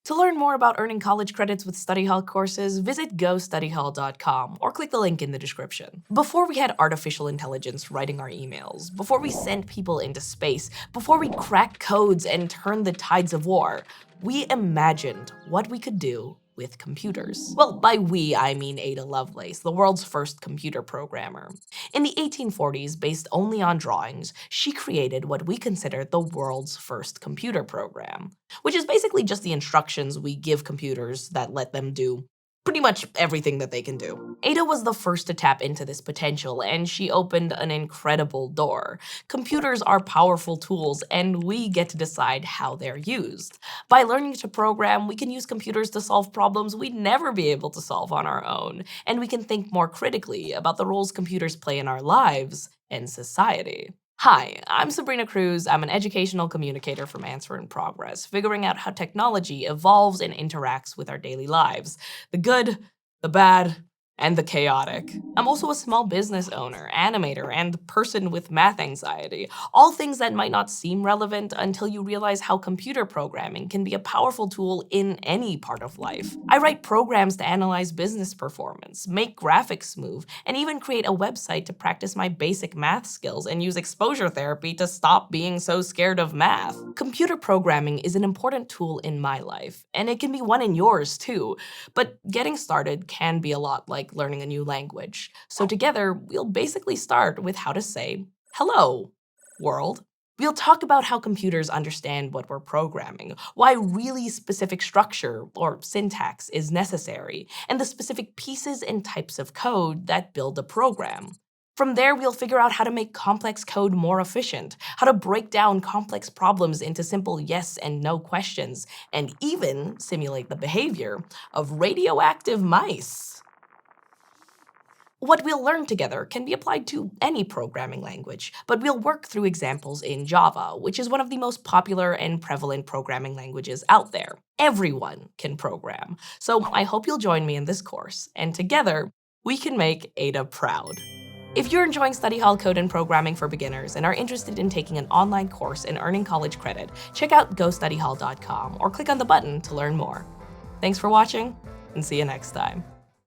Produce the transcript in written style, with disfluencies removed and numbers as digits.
To learn more about earning college credits with study hall courses, visit gostudyhall.com or click the link in the description. Before we had artificial intelligence writing our emails, before we sent people into space, before we cracked codes and turned the tides of war, we imagined what we could do with computers. Well, by we, I mean Ada Lovelace, the world's first computer programmer. In the 1840s, based only on drawings, she created what we consider the world's first computer program, which is basically just the instructions we give computers that let them do pretty much everything that they can do. Ada was the first to tap into this potential, and she opened an incredible door. Computers are powerful tools, and we get to decide how they're used. By learning to program, we can use computers to solve problems we'd never be able to solve on our own, and we can think more critically about the roles computers play in our lives and society. Hi, I'm Sabrina Cruz. I'm an educational communicator from Answer in Progress, figuring out how technology evolves and interacts with our daily lives. The good, the bad, and the chaotic. I'm also a small business owner, animator, and person with math anxiety, all things that might not seem relevant until you realize how computer programming can be a powerful tool in any part of life. I write programs to analyze business performance, make graphics move, and even create a website to practice my basic math skills and use exposure therapy to stop being so scared of math. Computer programming is an important tool in my life, and it can be one in yours too, but getting started can be a lot like learning a new language. So together, we'll basically start with how to say, "Hello, world." We'll talk about how computers understand what we're programming, why really specific structure or syntax is necessary, and the specific pieces and types of code that build a program. From there, we'll figure out how to make complex code more efficient, how to break down complex problems into simple yes and no questions, and even simulate the behavior of radioactive mice. What we'll learn together can be applied to any programming language, but we'll work through examples in Java, which is one of the most popular and prevalent programming languages out there. Everyone can program, so I hope you'll join me in this course, and together, we can make Ada proud. If you're enjoying Study Hall Code and Programming for Beginners and are interested in taking an online course and earning college credit, check out gostudyhall.com or click on the button to learn more. Thanks for watching, and see you next time.